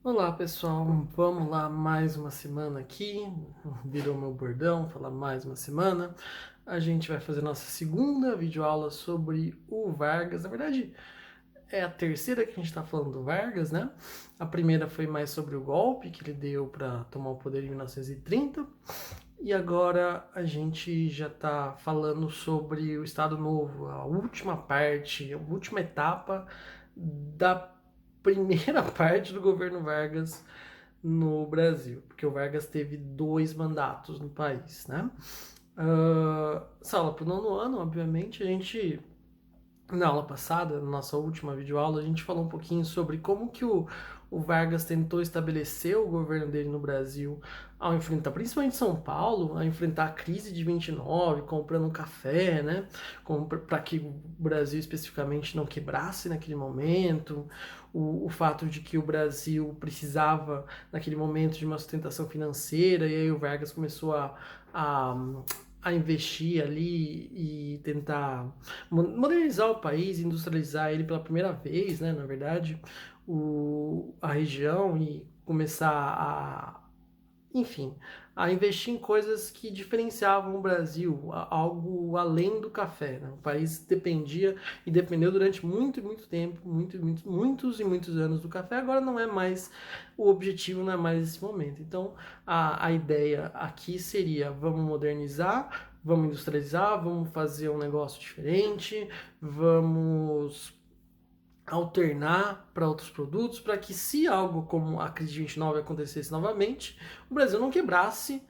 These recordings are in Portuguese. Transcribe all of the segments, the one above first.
Olá pessoal, vamos lá mais uma semana aqui, virou meu bordão, falar mais uma semana. A gente vai fazer nossa segunda videoaula sobre o Vargas. Na verdade, é a terceira que a gente está falando do Vargas, né? A primeira foi mais sobre o golpe que ele deu para tomar o poder em 1930. E agora a gente já está falando sobre o Estado Novo, a última parte, a última etapa da primeira parte do governo Vargas no Brasil, porque o Vargas teve 2 mandatos no país, né? Sala para o nono ano, obviamente, a gente na aula passada, na nossa última videoaula, a gente falou um pouquinho sobre como que o Vargas tentou estabelecer o governo dele no Brasil ao enfrentar, principalmente São Paulo, ao enfrentar a crise de 29, comprando um café, né? Para que o Brasil especificamente não quebrasse naquele momento, o fato de que o Brasil precisava, naquele momento, de uma sustentação financeira, e aí o Vargas começou a a investir ali e tentar modernizar o país, industrializar ele pela primeira vez, né, na verdade, a região e começar enfim, a investir em coisas que diferenciavam o Brasil, algo além do café. Né? O país dependia e dependeu durante muito tempo, muitos e muitos anos do café. Agora não é mais o objetivo, não é mais esse momento. Então, a ideia aqui seria: vamos modernizar, vamos industrializar, vamos fazer um negócio diferente, vamos alternar para outros produtos, para que se algo como a crise de 29 acontecesse novamente, o Brasil não quebrasse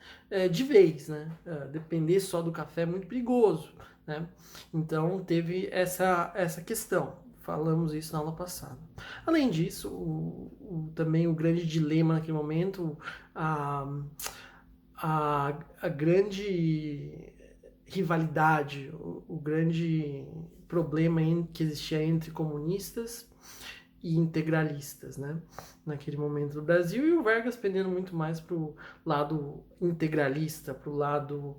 de vez, né? Depender só do café é muito perigoso, né? Então teve essa questão. Falamos isso na aula passada. Além disso, também o grande dilema naquele momento, a, a grande rivalidade, o grande problema que existia entre comunistas e integralistas, né? Naquele momento do Brasil, e o Vargas pendendo muito mais para o lado integralista, para o lado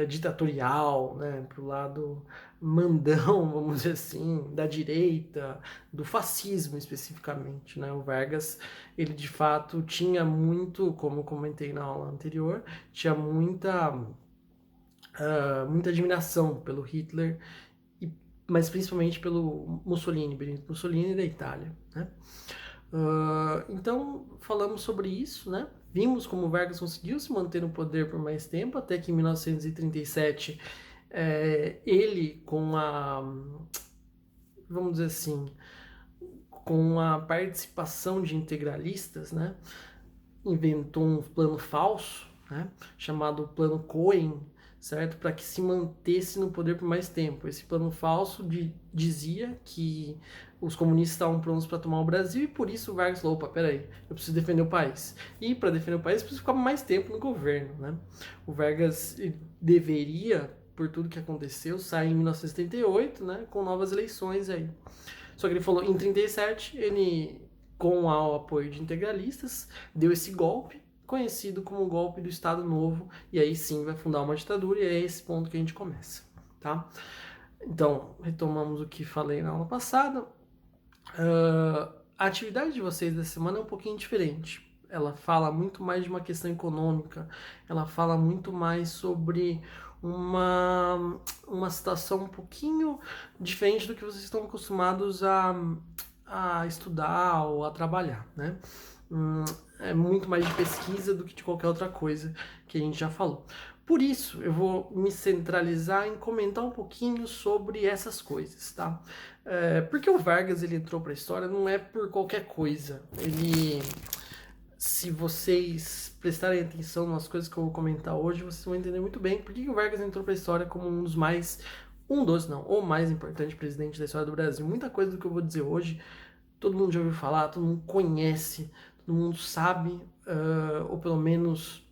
ditatorial, né? Para o lado mandão, vamos dizer assim, da direita, do fascismo especificamente, né? O Vargas, ele de fato tinha muito, como eu comentei na aula anterior, tinha muita admiração pelo Hitler, mas principalmente pelo Mussolini, Benito Mussolini da Itália. Né? Então, falamos sobre isso, né? Vimos como o Vargas conseguiu se manter no poder por mais tempo, até que em 1937 ele, vamos dizer assim, com a participação de integralistas, né? Inventou um plano falso, né? Chamado Plano Cohen, certo? Para que se mantesse no poder por mais tempo. Esse plano falso dizia que os comunistas estavam prontos para tomar o Brasil e por isso o Vargas falou: opa, peraí, eu preciso defender o país. E para defender o país, eu preciso ficar mais tempo no governo, né? O Vargas deveria, por tudo que aconteceu, sair em 1978, né? Com novas eleições aí. Só que ele falou, em 37, ele, com o apoio de integralistas, deu esse golpe, conhecido como o golpe do Estado Novo, e aí sim vai fundar uma ditadura, e é esse ponto que a gente começa, tá? Então, retomamos o que falei na aula passada. A atividade de vocês dessa semana é um pouquinho diferente. Ela fala muito mais de uma questão econômica, ela fala muito mais sobre uma situação um pouquinho diferente do que vocês estão acostumados a estudar ou a trabalhar, né? É muito mais de pesquisa do que de qualquer outra coisa que a gente já falou. Por isso, eu vou me centralizar em comentar um pouquinho sobre essas coisas, tá? Porque o Vargas ele entrou para a história não é por qualquer coisa. Se vocês prestarem atenção nas coisas que eu vou comentar hoje, vocês vão entender muito bem por que o Vargas entrou para a história como o mais importante presidente da história do Brasil. Muita coisa do que eu vou dizer hoje, todo mundo já ouviu falar, todo mundo conhece, todo mundo sabe, ou pelo menos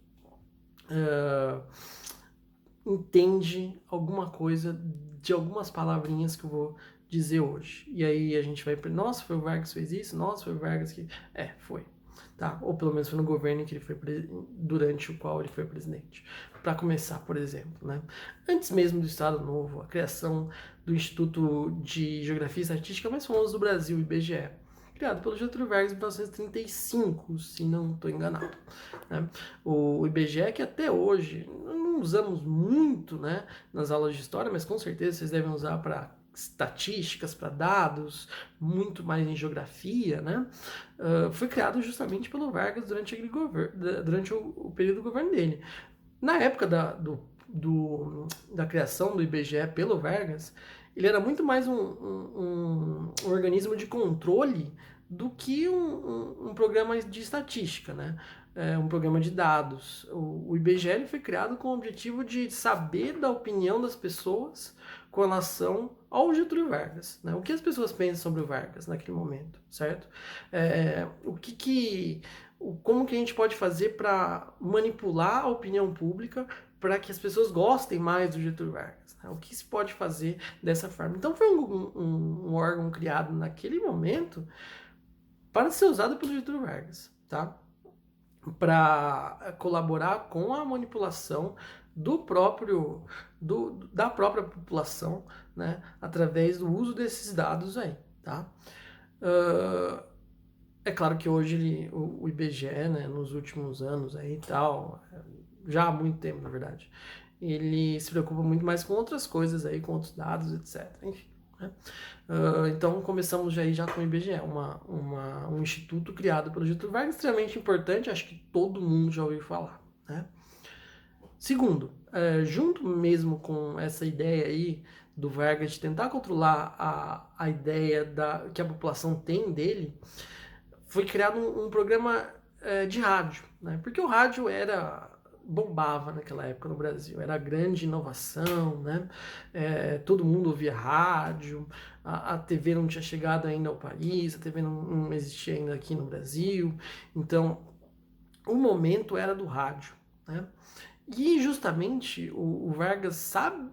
entende alguma coisa de algumas palavrinhas que eu vou dizer hoje. E aí a gente vai para, nossa, foi o Vargas que fez isso, nossa, foi o Vargas que... foi. Tá? Ou pelo menos foi no governo que ele foi durante o qual ele foi presidente. Para começar, por exemplo, né? Antes mesmo do Estado Novo, a criação do Instituto de Geografia e Estatística mais famoso do Brasil, IBGE. criado pelo Getúlio Vargas em 1935, se não estou enganado, né? O IBGE, que até hoje não usamos muito, né, nas aulas de história, mas com certeza vocês devem usar para estatísticas, para dados, muito mais em geografia, né? Foi criado justamente pelo Vargas durante, durante o período do governo dele. Na época da criação do IBGE pelo Vargas, ele era muito mais um organismo de controle do que um programa de estatística, né? Um programa de dados. O IBGE ele foi criado com o objetivo de saber da opinião das pessoas com relação ao Getúlio Vargas, né? O que as pessoas pensam sobre o Vargas naquele momento, certo? Como que a gente pode fazer para manipular a opinião pública para que as pessoas gostem mais do Getúlio Vargas, né? O que se pode fazer dessa forma? Então foi um órgão criado naquele momento para ser usado pelo Getúlio Vargas, tá? Para colaborar com a manipulação da própria população, né, através do uso desses dados aí, tá? É claro que hoje o IBGE, né, nos últimos anos aí e tal, já há muito tempo, na verdade, ele se preocupa muito mais com outras coisas aí, com outros dados, etc. Enfim, né? Então começamos já com o IBGE, um instituto criado pelo Getúlio Vargas, extremamente importante, acho que todo mundo já ouviu falar, né? Segundo, junto mesmo com essa ideia aí do Vargas de tentar controlar a ideia que a população tem dele, foi criado um programa de rádio, né? Porque o rádio bombava naquela época no Brasil, era a grande inovação, né? Todo mundo ouvia rádio, a TV não tinha chegado ainda ao país, a TV não existia ainda aqui no Brasil, então o momento era do rádio, né? E justamente o Vargas sabe,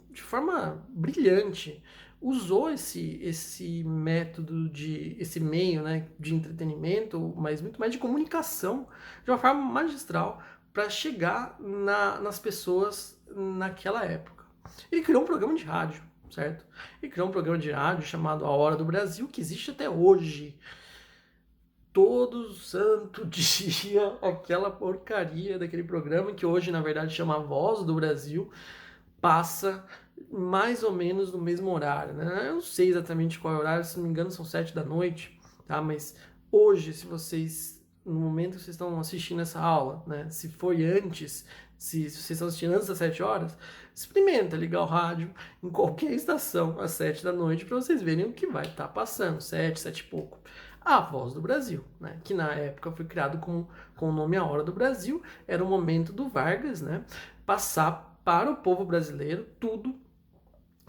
de forma brilhante, usou esse método esse meio, né, de entretenimento, mas muito mais de comunicação, de uma forma magistral para chegar nas pessoas naquela época. Ele criou um programa de rádio, certo? Ele criou um programa de rádio chamado A Hora do Brasil, que existe até hoje. Todo santo dia aquela porcaria daquele programa, que hoje na verdade chama Voz do Brasil, passa mais ou menos no mesmo horário, né? Eu não sei exatamente qual é o horário, se não me engano são 7 da noite, tá? Mas hoje, se vocês, no momento que vocês estão assistindo essa aula, né? Se foi antes, se vocês estão assistindo antes das 7 horas, experimenta ligar o rádio em qualquer estação às 7 da noite para vocês verem o que vai estar passando, 7, 7 e pouco. A Voz do Brasil, né? Que na época foi criado com o nome A Hora do Brasil, era o momento do Vargas, né? Passar para o povo brasileiro tudo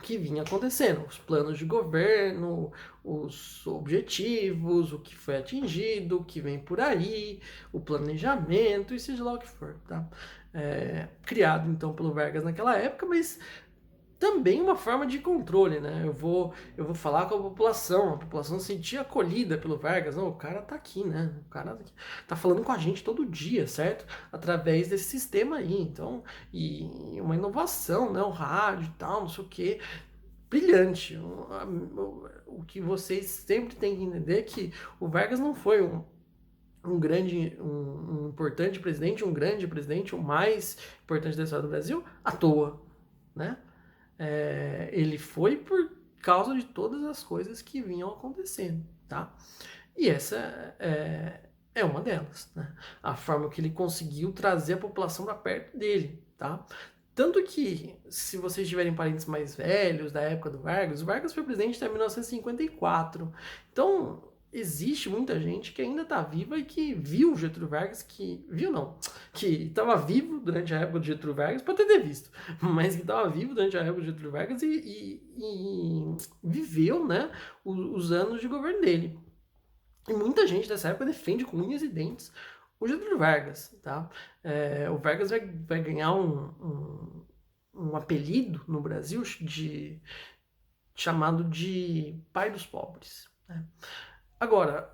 que vinha acontecendo, os planos de governo, os objetivos, o que foi atingido, o que vem por aí, o planejamento e seja lá o que for, tá? Criado então pelo Vargas naquela época, mas também uma forma de controle, né? Eu vou falar com a população se sentir acolhida pelo Vargas. Não, o cara tá aqui, né? O cara tá falando com a gente todo dia, certo? Através desse sistema aí. Então, e uma inovação, né? O rádio e tal, não sei o quê. Brilhante. O que vocês sempre têm que entender é que o Vargas não foi um importante presidente, um grande presidente, o mais importante da história do Brasil, à toa, né? Ele foi por causa de todas as coisas que vinham acontecendo, tá? E essa é uma delas, né? A forma que ele conseguiu trazer a população para perto dele, tá? Tanto que, se vocês tiverem parentes mais velhos da época do Vargas, o Vargas foi presidente até 1954. Então, existe muita gente que ainda está viva e que viu o Getúlio Vargas, que estava vivo durante a época do Getúlio Vargas, pode ter visto, mas que estava vivo durante a época do Getúlio Vargas e viveu, né, os anos de governo dele. E muita gente dessa época defende com unhas e dentes o Getúlio Vargas, tá? O Vargas vai ganhar um apelido no Brasil chamado de pai dos pobres, né? Agora,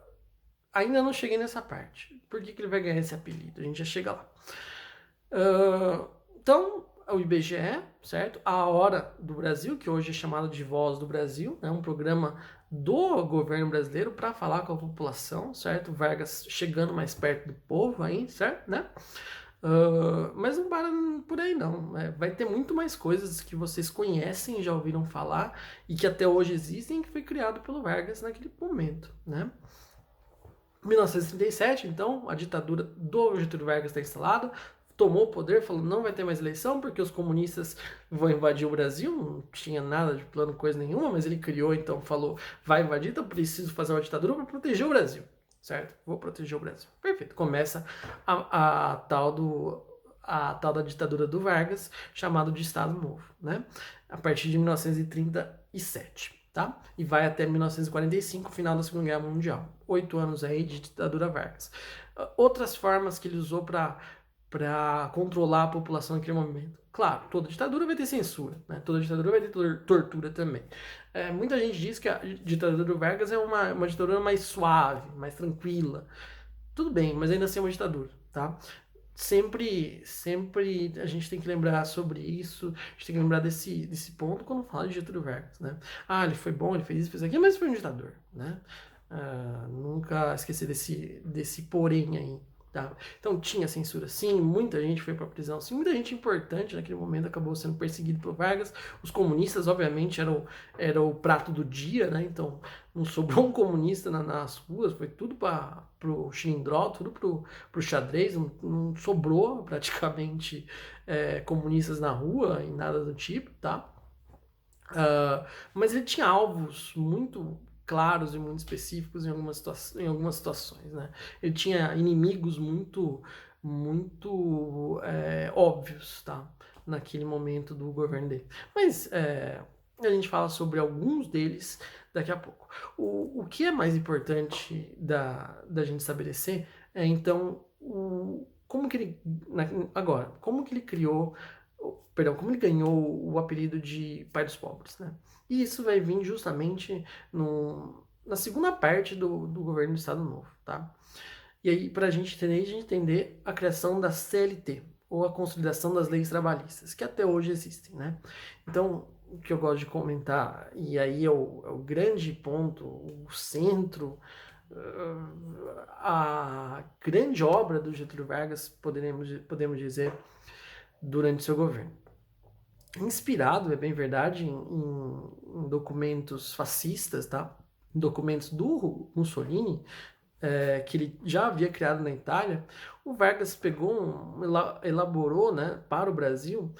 ainda não cheguei nessa parte. Por que ele vai ganhar esse apelido? A gente já chega lá. Então, o IBGE, certo? A Hora do Brasil, que hoje é chamado de Voz do Brasil, é um programa do governo brasileiro para falar com a população, certo? Vargas chegando mais perto do povo aí, certo, né? Mas não para por aí não. Vai ter muito mais coisas que vocês conhecem, já ouviram falar e que até hoje existem, que foi criado pelo Vargas naquele momento, né? 1937, então, a ditadura do Getúlio Vargas está instalada, tomou o poder, falou não vai ter mais eleição porque os comunistas vão invadir o Brasil, não tinha nada de plano, coisa nenhuma, mas ele criou, então falou, vai invadir, então preciso fazer uma ditadura para proteger o Brasil, certo? Vou proteger o Brasil. Perfeito, começa a tal da ditadura do Vargas, chamado de Estado Novo, né? A partir de 1937. Tá? E vai até 1945, final da Segunda Guerra Mundial. 8 anos aí de ditadura Vargas. Outras formas que ele usou para controlar a população naquele momento. Claro, toda ditadura vai ter censura, né? Toda ditadura vai ter tortura também. Muita gente diz que a ditadura do Vargas é uma ditadura mais suave, mais tranquila. Tudo bem, mas ainda assim é uma ditadura, tá? Sempre a gente tem que lembrar sobre isso, a gente tem que lembrar desse ponto quando fala de Getúlio Vargas, né? Ah, ele foi bom, ele fez isso, fez aquilo, mas foi um ditador, né? Nunca esquecer desse porém aí, tá? Então tinha censura sim, muita gente foi pra prisão sim, muita gente importante naquele momento acabou sendo perseguido por Vargas. Os comunistas, obviamente, era o prato do dia, né? Então não sobrou um comunista nas ruas, foi tudo pro xilindró, tudo pro xadrez, não sobrou praticamente comunistas na rua e nada do tipo, tá? Mas ele tinha alvos muito claros e muito específicos em algumas situações, né? Ele tinha inimigos muito óbvios, tá? Naquele momento do governo dele. Mas a gente fala sobre alguns deles daqui a pouco. O que é mais importante da gente estabelecer é, então, como que ele... Agora, como que ele criou... Perdão, como ele ganhou o apelido de Pai dos Pobres, né? E isso vai vir justamente na segunda parte do governo do Estado Novo, tá? E aí, para a gente entender a criação da CLT, ou a consolidação das leis trabalhistas, que até hoje existem, né? Então, o que eu gosto de comentar, e aí é o grande ponto, o centro, a grande obra do Getúlio Vargas, podemos dizer, durante seu governo. Inspirado, é bem verdade, em documentos fascistas, tá? Documentos do Mussolini, que ele já havia criado na Itália, o Vargas elaborou, né, para o Brasil,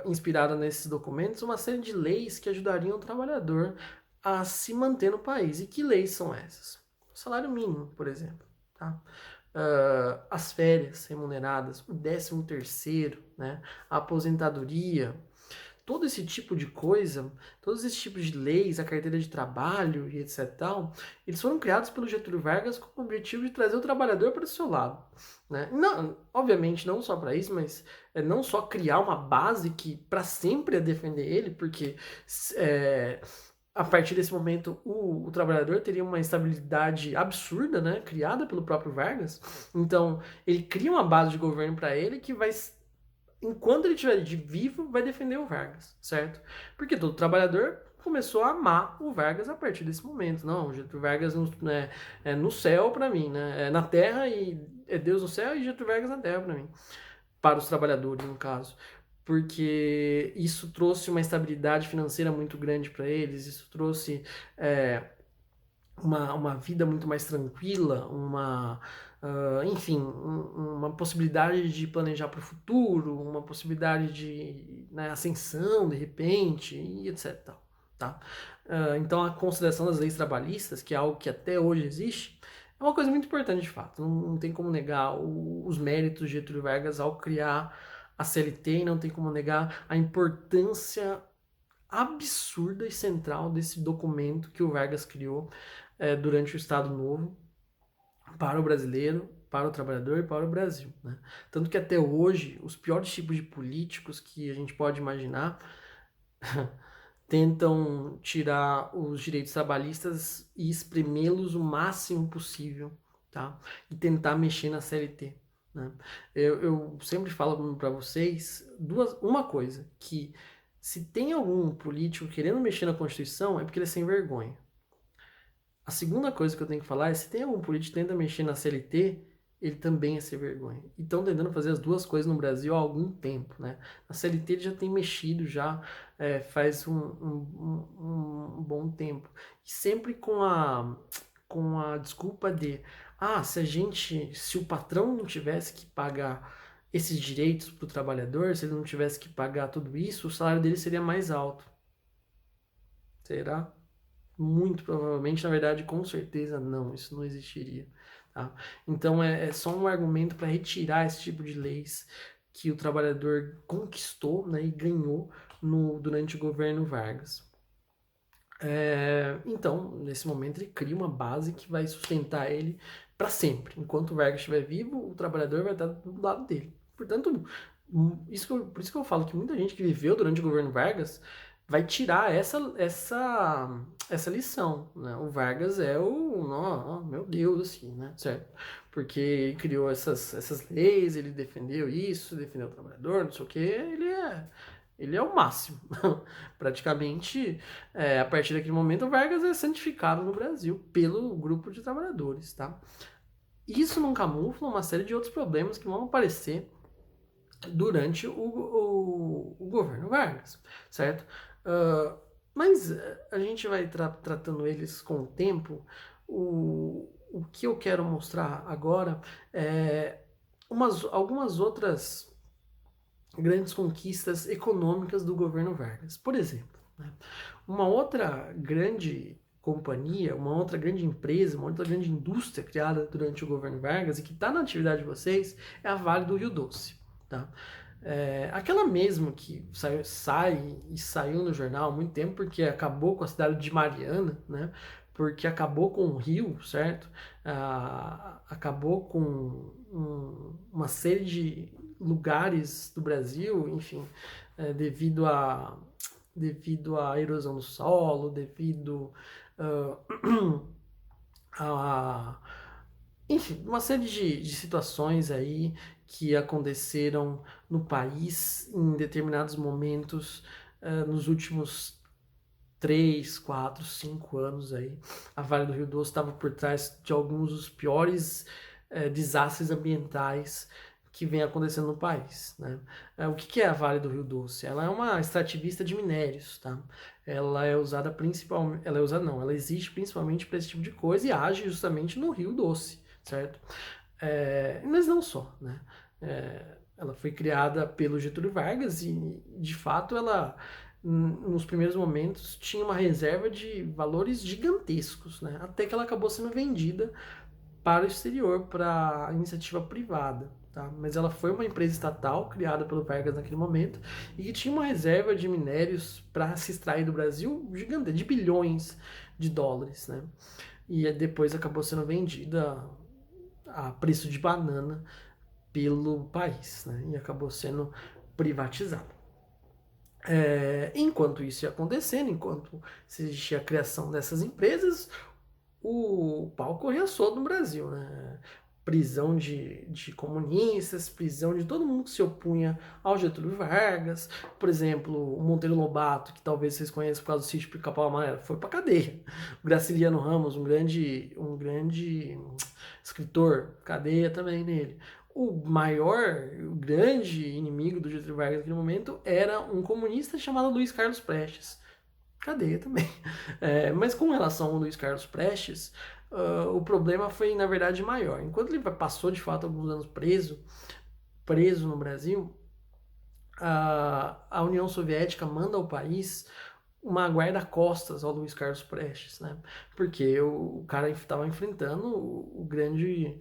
inspirado nesses documentos, uma série de leis que ajudariam o trabalhador a se manter no país. E que leis são essas? O salário mínimo, por exemplo, tá? As férias remuneradas, o 13º, né? A aposentadoria, todo esse tipo de coisa, todos esses tipos de leis, a carteira de trabalho e etc tal, eles foram criados pelo Getúlio Vargas com o objetivo de trazer o trabalhador para o seu lado, né? Não, obviamente não só para isso, mas não só criar uma base que para sempre é defender ele, porque a partir desse momento o trabalhador teria uma estabilidade absurda, né, criada pelo próprio Vargas. Então ele cria uma base de governo para ele que vai, enquanto ele estiver vivo, vai defender o Vargas, certo? Porque todo trabalhador começou a amar o Vargas a partir desse momento. Não, o Getúlio Vargas é no céu para mim, né? É na terra e é Deus no céu e Getúlio Vargas na terra para mim. Para os trabalhadores, no caso. Porque isso trouxe uma estabilidade financeira muito grande para eles, isso trouxe uma vida muito mais tranquila, enfim, uma possibilidade de planejar para o futuro, uma possibilidade de, né, ascensão de repente, e etc. Tá? Então a consideração das leis trabalhistas, que é algo que até hoje existe, é uma coisa muito importante de fato. Não tem como negar os méritos de Getúlio Vargas ao criar a CLT, e não tem como negar a importância absurda e central desse documento que o Vargas criou durante o Estado Novo para o brasileiro, para o trabalhador e para o Brasil, né? Tanto que até hoje os piores tipos de políticos que a gente pode imaginar tentam tirar os direitos trabalhistas e espremê-los o máximo possível, tá? E tentar mexer na CLT, né? Eu sempre falo para vocês uma coisa, que Se tem algum político querendo mexer na Constituição, é porque ele é sem vergonha. A segunda coisa que eu tenho que falar é, se tem algum político que tenta mexer na CLT, ele também é sem vergonha. E estão tentando fazer as duas coisas no Brasil há algum tempo, né? A CLT ele já tem mexido já faz um bom tempo. E sempre com a desculpa de, se o patrão não tivesse que pagar esses direitos para o trabalhador, se ele não tivesse que pagar tudo isso, o salário dele seria mais alto. Será? Muito provavelmente, na verdade, com certeza não, isso não existiria. Tá? Então é só um argumento para retirar esse tipo de leis que o trabalhador conquistou, né, e ganhou durante o governo Vargas. Então, nesse momento, ele cria uma base que vai sustentar ele para sempre. Enquanto o Vargas estiver vivo, o trabalhador vai estar do lado dele. Portanto, por isso que eu falo que muita gente que viveu durante o governo Vargas vai tirar essa lição, né? O Vargas é meu Deus, assim, né? Certo? Porque ele criou essas leis, ele defendeu isso, defendeu o trabalhador, não sei o quê, ele é o máximo. Praticamente, a partir daquele momento, o Vargas é santificado no Brasil pelo grupo de trabalhadores, tá? Isso não camufla uma série de outros problemas que vão aparecer durante o governo Vargas, certo? Mas a gente vai tratando eles com o tempo. O que eu quero mostrar agora é algumas outras grandes conquistas econômicas do governo Vargas. Por exemplo, né, uma outra grande companhia, uma outra grande empresa, uma outra grande indústria criada durante o governo Vargas e que está na atividade de vocês é a Vale do Rio Doce. Tá? Aquela mesmo que saiu no jornal há muito tempo porque acabou com a cidade de Mariana, né? Porque acabou com o rio, certo? Acabou com uma série de lugares do Brasil, enfim, devido à erosão do solo, devido a enfim, uma série de situações aí que aconteceram no país em determinados momentos nos últimos 3, 4, 5 anos aí. A Vale do Rio Doce estava por trás de alguns dos piores desastres ambientais que vem acontecendo no país, né? O que é a Vale do Rio Doce? Ela é uma extrativista de minérios, tá? Ela é usada principalmente, ela existe principalmente para esse tipo de coisa e age justamente no Rio Doce, certo? Mas não só, né? Ela foi criada pelo Getúlio Vargas e, de fato, ela nos primeiros momentos tinha uma reserva de valores gigantescos, né? Até que ela acabou sendo vendida para o exterior, para a iniciativa privada. Tá? Mas ela foi uma empresa estatal criada pelo Vargas naquele momento e que tinha uma reserva de minérios para se extrair do Brasil gigante, de bilhões de dólares. Né? E depois acabou sendo vendida a preço de banana pelo país, né? E acabou sendo privatizada. Enquanto isso ia acontecendo, enquanto existia a criação dessas empresas, o pau corria solto no Brasil, né? Prisão de comunistas, prisão de todo mundo que se opunha ao Getúlio Vargas. Por exemplo, o Monteiro Lobato, que talvez vocês conheçam por causa do sítio Pica-Pau Amarelo, foi pra cadeia. O Graciliano Ramos, um grande escritor, cadeia também nele. O grande inimigo do Getúlio Vargas naquele momento era um comunista chamado Luiz Carlos Prestes. Cadeia também. Mas com relação ao Luiz Carlos Prestes, o problema foi, na verdade, maior. Enquanto ele passou, de fato, alguns anos preso no Brasil, a União Soviética manda ao país uma guarda-costas ao Luiz Carlos Prestes, né? Porque o cara estava enfrentando o grande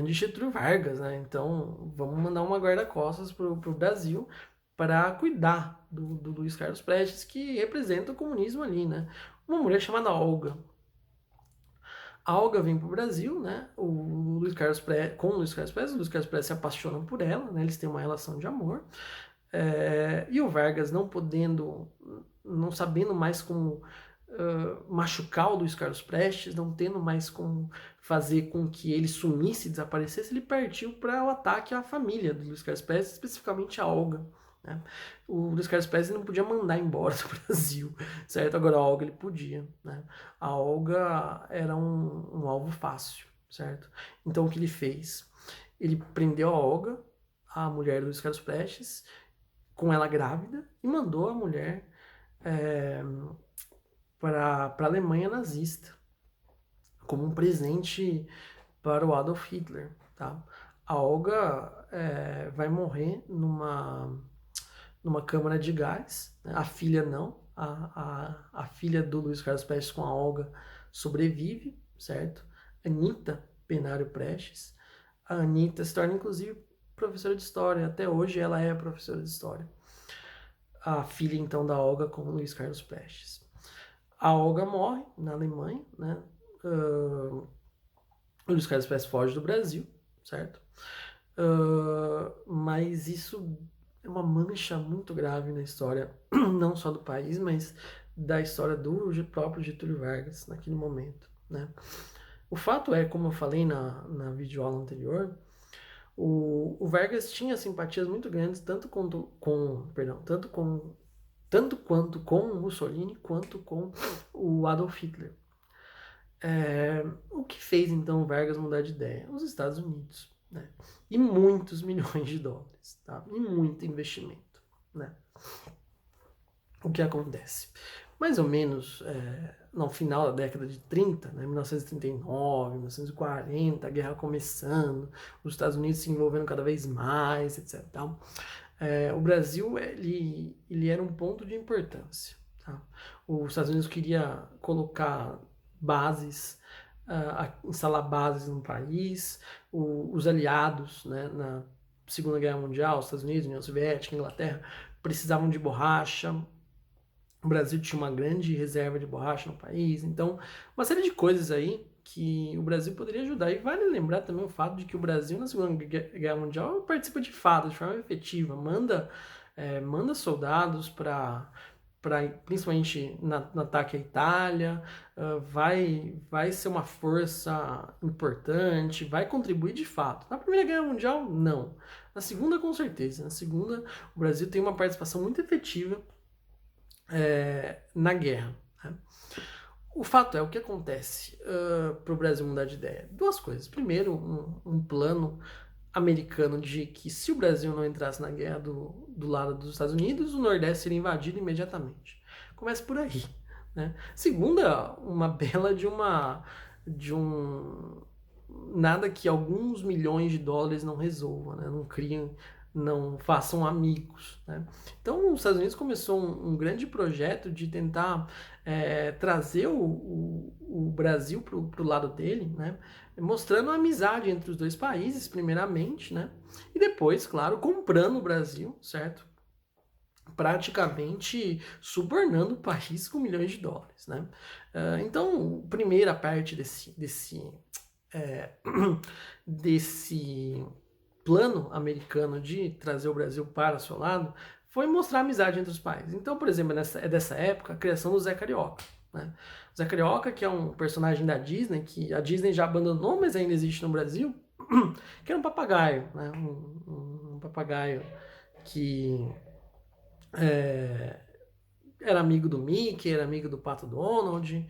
Getúlio Vargas, né? Então, vamos mandar uma guarda-costas pro Brasil para cuidar do Luiz Carlos Prestes, que representa o comunismo ali, né? Uma mulher chamada Olga. A Olga vem pro Brasil, né? Com o Luiz Carlos Prestes se apaixona por ela, né? Eles têm uma relação de amor. E o Vargas não sabendo mais como machucar o Luiz Carlos Prestes, não tendo mais como fazer com que ele sumisse, desaparecesse, ele partiu para o ataque à família do Luiz Carlos Prestes, especificamente a Olga, né? O Luiz Carlos Prestes não podia mandar embora do Brasil, certo? Agora a Olga ele podia, né? A Olga era um alvo fácil, certo? Então o que ele fez? Ele prendeu a Olga, a mulher do Luiz Carlos Prestes, com ela grávida, e mandou a mulher para a Alemanha nazista, como um presente para o Adolf Hitler, tá? A Olga vai morrer numa câmara de gás, né? A filha não, a filha do Luiz Carlos Prestes com a Olga sobrevive, certo? Anita Penário Prestes. A Anita se torna, inclusive, professora de história. Até hoje ela é professora de história. A filha, então, da Olga com o Luiz Carlos Prestes. A Olga morre na Alemanha, né? O Luiz Carlos Prestes foge do Brasil, certo? Mas isso é uma mancha muito grave na história, não só do país, mas da história do próprio Getúlio Vargas naquele momento, né? O fato é, como eu falei na videoaula anterior, o Vargas tinha simpatias muito grandes tanto quanto com Mussolini quanto com o Adolf Hitler. O que fez então o Vargas mudar de ideia? Os Estados Unidos, né? E muitos milhões de dólares, tá? E muito investimento, né? O que acontece? Mais ou menos no final da década de 30, né, 1939, 1940, a guerra começando, os Estados Unidos se envolvendo cada vez mais, etc. Tá? O Brasil ele era um ponto de importância. Tá? Os Estados Unidos queria colocar bases, instalar bases no país, os aliados, né, na Segunda Guerra Mundial, os Estados Unidos, União Soviética, Inglaterra, precisavam de borracha. O Brasil tinha uma grande reserva de borracha no país, então uma série de coisas aí que o Brasil poderia ajudar. E vale lembrar também o fato de que o Brasil na Segunda Guerra Mundial participa de fato, de forma efetiva, manda soldados para principalmente no ataque à Itália, vai ser uma força importante, vai contribuir de fato. Na Primeira Guerra Mundial, não. Na Segunda, com certeza. Na Segunda, o Brasil tem uma participação muito efetiva na guerra. Né? O fato é, o que acontece para o Brasil mudar de ideia? Duas coisas. Primeiro, um plano americano de que se o Brasil não entrasse na guerra do lado dos Estados Unidos, o Nordeste seria invadido imediatamente. Começa por aí. Né? Segunda, uma bela de um nada que alguns milhões de dólares não resolvam, né? Não criem, não façam amigos, né? Então os Estados Unidos começou um grande projeto de tentar trazer o Brasil para o lado dele, né? Mostrando a amizade entre os dois países, primeiramente, né? E depois, claro, comprando o Brasil, certo? Praticamente subornando o país com milhões de dólares, né? Então, primeira parte desse plano americano de trazer o Brasil para o seu lado foi mostrar a amizade entre os países. Então, por exemplo, é dessa época a criação do Zé Carioca. Né? O Zé Carioca, que é um personagem da Disney, que a Disney já abandonou, mas ainda existe no Brasil, que era um papagaio, né? Um papagaio que era amigo do Mickey, era amigo do Pato Donald,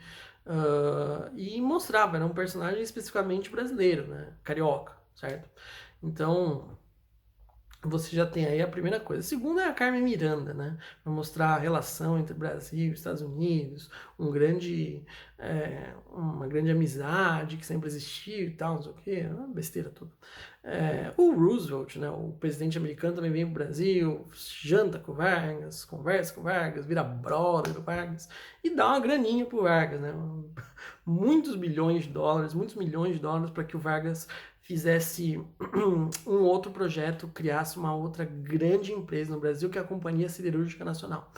e mostrava, era um personagem especificamente brasileiro, né? Carioca, certo? Então, você já tem aí a primeira coisa. A segunda é a Carmen Miranda, né? Para mostrar a relação entre Brasil e Estados Unidos, uma grande amizade que sempre existiu e tal, não sei o quê, uma besteira toda. O Roosevelt, né? O presidente americano também vem para o Brasil, janta com o Vargas, conversa com o Vargas, vira brother do Vargas e dá uma graninha pro Vargas, né? Muitos milhões de dólares para que o Vargas fizesse um outro projeto, criasse uma outra grande empresa no Brasil, que é a Companhia Siderúrgica Nacional.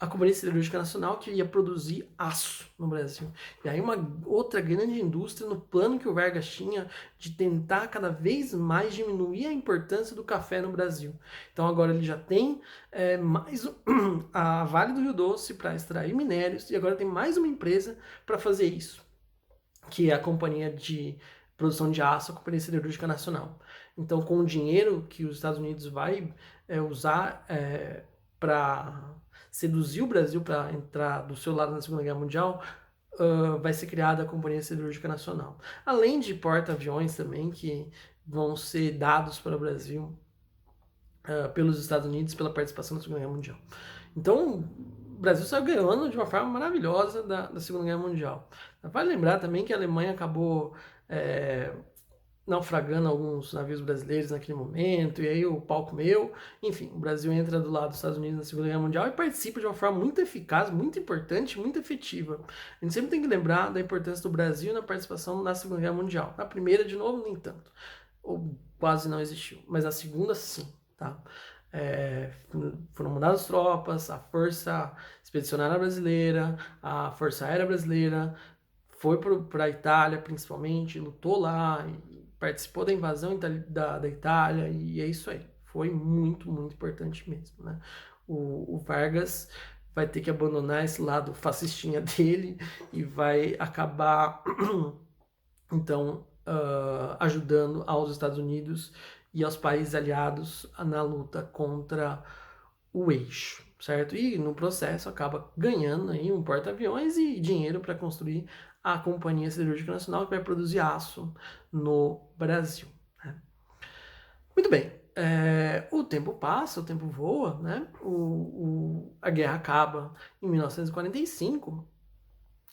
A Companhia Siderúrgica Nacional que ia produzir aço no Brasil. E aí uma outra grande indústria no plano que o Vargas tinha de tentar cada vez mais diminuir a importância do café no Brasil. Então agora ele já tem mais a Vale do Rio Doce para extrair minérios e agora tem mais uma empresa para fazer isso, que é a Companhia de produção de aço, a Companhia Siderúrgica Nacional. Então, com o dinheiro que os Estados Unidos vai usar para seduzir o Brasil para entrar do seu lado na Segunda Guerra Mundial, vai ser criada a Companhia Siderúrgica Nacional. Além de porta-aviões também, que vão ser dados para o Brasil pelos Estados Unidos pela participação na Segunda Guerra Mundial. Então, o Brasil saiu ganhando de uma forma maravilhosa da Segunda Guerra Mundial. Vale lembrar também que a Alemanha acabou naufragando alguns navios brasileiros naquele momento, e aí o pau comeu. Enfim, o Brasil entra do lado dos Estados Unidos na Segunda Guerra Mundial e participa de uma forma muito eficaz, muito importante, muito efetiva. A gente sempre tem que lembrar da importância do Brasil na participação na Segunda Guerra Mundial. Na primeira, de novo, nem tanto. Ou quase não existiu. Mas na segunda, sim. Tá? Foram mandadas tropas, a Força Expedicionária Brasileira, a Força Aérea Brasileira, foi para a Itália principalmente, lutou lá, participou da invasão da Itália, e é isso aí. Foi muito, muito importante mesmo, né? O Vargas vai ter que abandonar esse lado fascistinha dele e vai acabar, então, ajudando aos Estados Unidos e aos países aliados na luta contra o eixo, certo? E no processo acaba ganhando aí um porta-aviões e dinheiro para construir a Companhia Siderúrgica Nacional, que vai produzir aço no Brasil, né? Muito bem, o tempo passa, o tempo voa, né? A guerra acaba em 1945,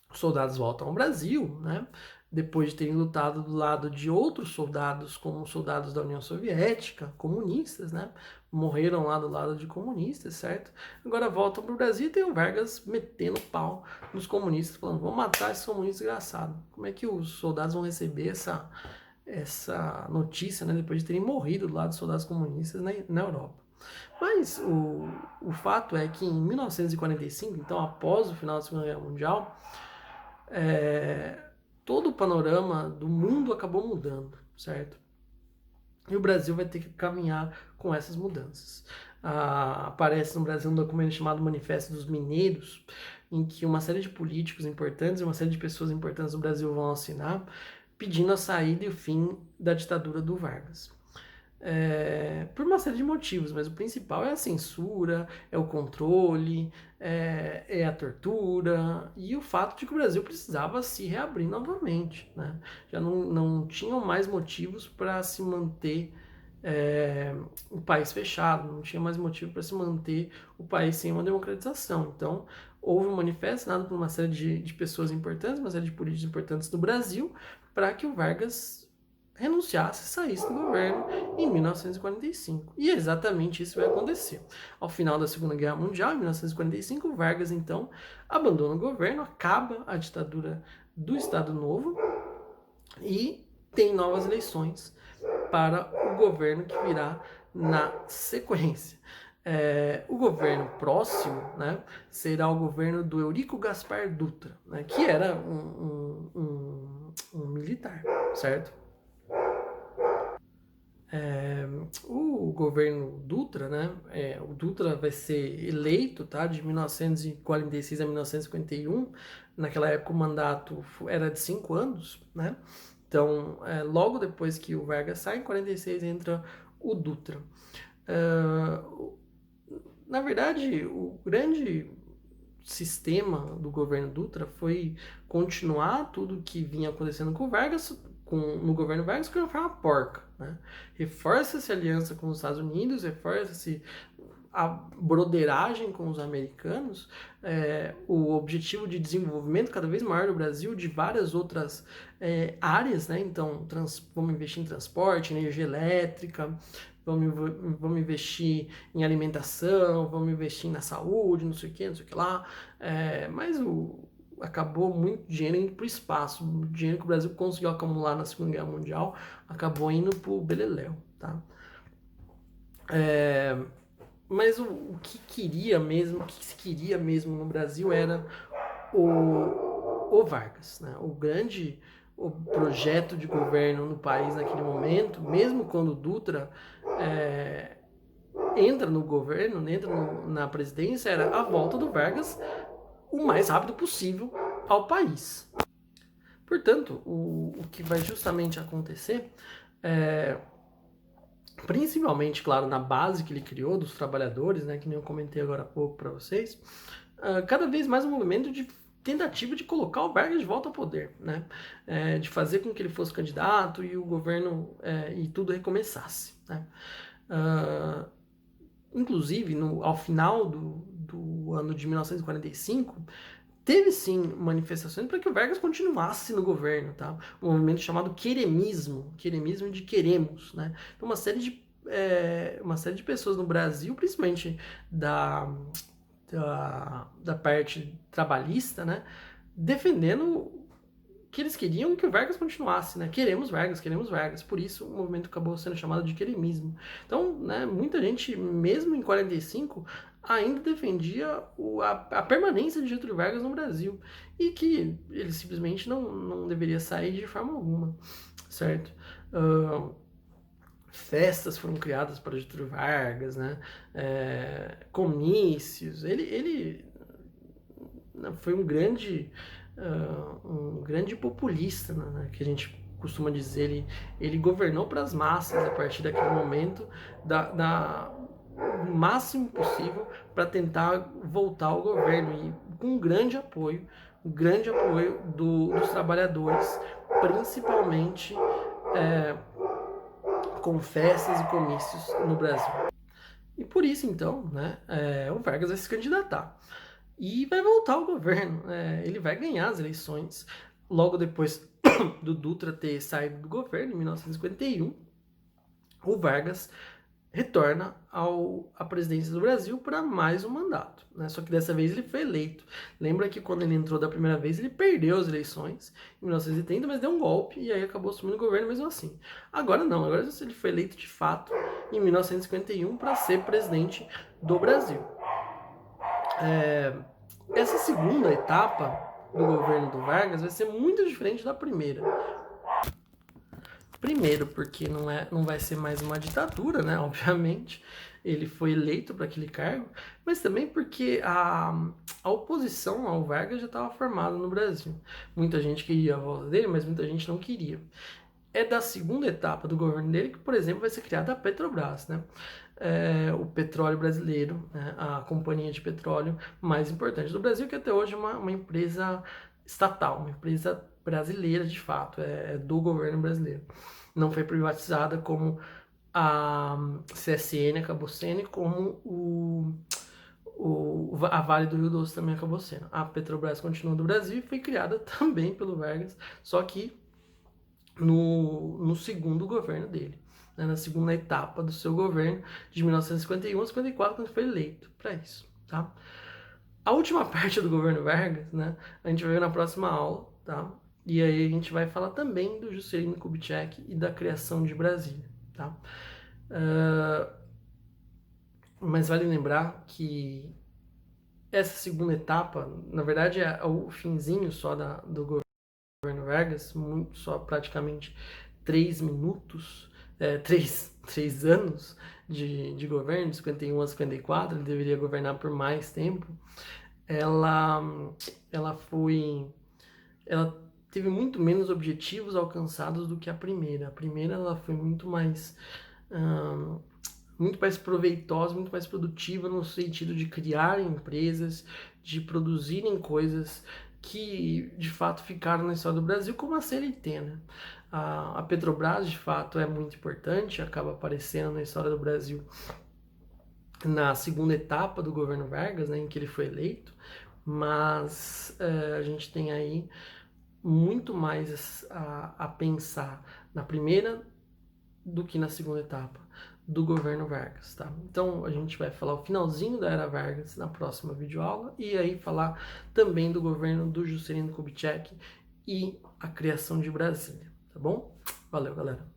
os soldados voltam ao Brasil, né? Depois de terem lutado do lado de outros soldados, como soldados da União Soviética, comunistas, né? Morreram lá do lado de comunistas, certo? Agora voltam para o Brasil e tem o Vargas metendo pau nos comunistas, falando, vamos matar esses comunistas desgraçados. Como é que os soldados vão receber essa notícia, né? Depois de terem morrido do lado dos soldados comunistas na Europa. Mas o fato é que em 1945, então após o final da Segunda Guerra Mundial, todo o panorama do mundo acabou mudando, certo? E o Brasil vai ter que caminhar com essas mudanças. Aparece no Brasil um documento chamado Manifesto dos Mineiros, em que uma série de políticos importantes e uma série de pessoas importantes do Brasil vão assinar, pedindo a saída e o fim da ditadura do Vargas. Por uma série de motivos, mas o principal é a censura, é o controle, é a tortura e o fato de que o Brasil precisava se reabrir novamente, né? Já não tinham mais motivos para se manter o país fechado, não tinha mais motivo para se manter o país sem uma democratização. Então, houve um manifesto assinado por uma série de pessoas importantes, uma série de políticos importantes do Brasil, para que o Vargas renunciasse e saísse do governo em 1945. E exatamente isso vai acontecer. Ao final da Segunda Guerra Mundial, em 1945, o Vargas, então, abandona o governo, acaba a ditadura do Estado Novo e tem novas eleições para o governo que virá na sequência. O governo próximo, né, será o governo do Eurico Gaspar Dutra, né, que era um militar, certo? O governo Dutra, né? O Dutra vai ser eleito, tá? De 1946 a 1951. Naquela época o mandato era de 5 anos, né? Então, logo depois que o Vargas sai, em 46 entra o Dutra. Na verdade, o grande sistema do governo Dutra foi continuar tudo que vinha acontecendo com o Vargas, no governo Vargas, que foi uma porca, né? Reforça-se a aliança com os Estados Unidos, reforça-se a broderagem com os americanos, o objetivo de desenvolvimento cada vez maior do Brasil, de várias outras áreas, né? Então, vamos investir em transporte, energia elétrica, vamos investir em alimentação, vamos investir na saúde, não sei o que lá, mas acabou muito dinheiro indo para o espaço. O dinheiro que o Brasil conseguiu acumular na Segunda Guerra Mundial acabou indo para o beleléu, tá? Mas o que se queria mesmo no Brasil era o Vargas, né? O projeto de governo no país naquele momento, mesmo quando o Dutra entra no governo, entra na presidência, era a volta do Vargas o mais rápido possível ao país. Portanto, o que vai justamente acontecer é, principalmente, claro, na base que ele criou dos trabalhadores, né, que nem eu comentei agora há pouco para vocês, cada vez mais um movimento de tentativa de colocar o Vargas de volta ao poder, né, de fazer com que ele fosse candidato e o governo e tudo recomeçasse, né. Inclusive, ao final do ano de 1945, teve sim manifestações para que o Vargas continuasse no governo, tá? Um movimento chamado queremismo de queremos, né? Então, uma série de pessoas no Brasil, principalmente da parte trabalhista, né? Defendendo que eles queriam que o Vargas continuasse, né? Queremos Vargas, queremos Vargas. Por isso o movimento acabou sendo chamado de queremismo. Então, né, muita gente, mesmo em 45, ainda defendia a permanência de Getúlio Vargas no Brasil e que ele simplesmente não deveria sair de forma alguma, certo? Festas foram criadas para Getúlio Vargas, né? Comícios. Ele foi um grande populista, né, que a gente costuma dizer. Ele governou para as massas a partir daquele momento, o máximo possível para tentar voltar ao governo e com um grande apoio dos trabalhadores, principalmente com festas e comícios no Brasil. E por isso, então, né, o Vargas vai se candidatar e vai voltar ao governo. Ele vai ganhar as eleições logo depois do Dutra ter saído do governo, em 1951. O Vargas retorna à presidência do Brasil para mais um mandato, né? Só que dessa vez ele foi eleito. Lembra que quando ele entrou da primeira vez, ele perdeu as eleições em 1930, mas deu um golpe e aí acabou assumindo o governo mesmo assim. Agora não, agora ele foi eleito de fato em 1951 para ser presidente do Brasil. Essa segunda etapa do governo do Vargas vai ser muito diferente da primeira. Primeiro, porque não vai ser mais uma ditadura, né? Obviamente, ele foi eleito para aquele cargo, mas também porque a oposição ao Vargas já estava formada no Brasil. Muita gente queria a volta dele, mas muita gente não queria. É da segunda etapa do governo dele que, por exemplo, vai ser criada a Petrobras, né? O petróleo brasileiro, né? A companhia de petróleo mais importante do Brasil, que até hoje é uma empresa estatal, uma empresa brasileira de fato, é do governo brasileiro. Não foi privatizada como a CSN acabou sendo e como a Vale do Rio Doce também acabou sendo. A Petrobras continua do Brasil e foi criada também pelo Vargas, só que no segundo governo dele, né, na segunda etapa do seu governo, de 1951 a 54, quando foi eleito para isso. Tá? A última parte do governo Vargas, né, a gente vai ver na próxima aula, tá? E aí a gente vai falar também do Juscelino Kubitschek e da criação de Brasília, tá? Mas vale lembrar que essa segunda etapa, na verdade, é o finzinho só do governo Vargas, só praticamente 3 minutos, 3 anos de governo, de 51 a 54, ele deveria governar por mais tempo. Ela teve muito menos objetivos alcançados do que a primeira. A primeira ela foi muito mais proveitosa, muito mais produtiva no sentido de criar empresas, de produzirem coisas que de fato ficaram na história do Brasil, como a CLT, né? A Petrobras de fato é muito importante, acaba aparecendo na história do Brasil na segunda etapa do governo Vargas, né, em que ele foi eleito, mas a gente tem aí muito mais a pensar na primeira do que na segunda etapa do governo Vargas, tá? Então a gente vai falar o finalzinho da era Vargas na próxima videoaula e aí falar também do governo do Juscelino Kubitschek e a criação de Brasília, tá bom? Valeu, galera!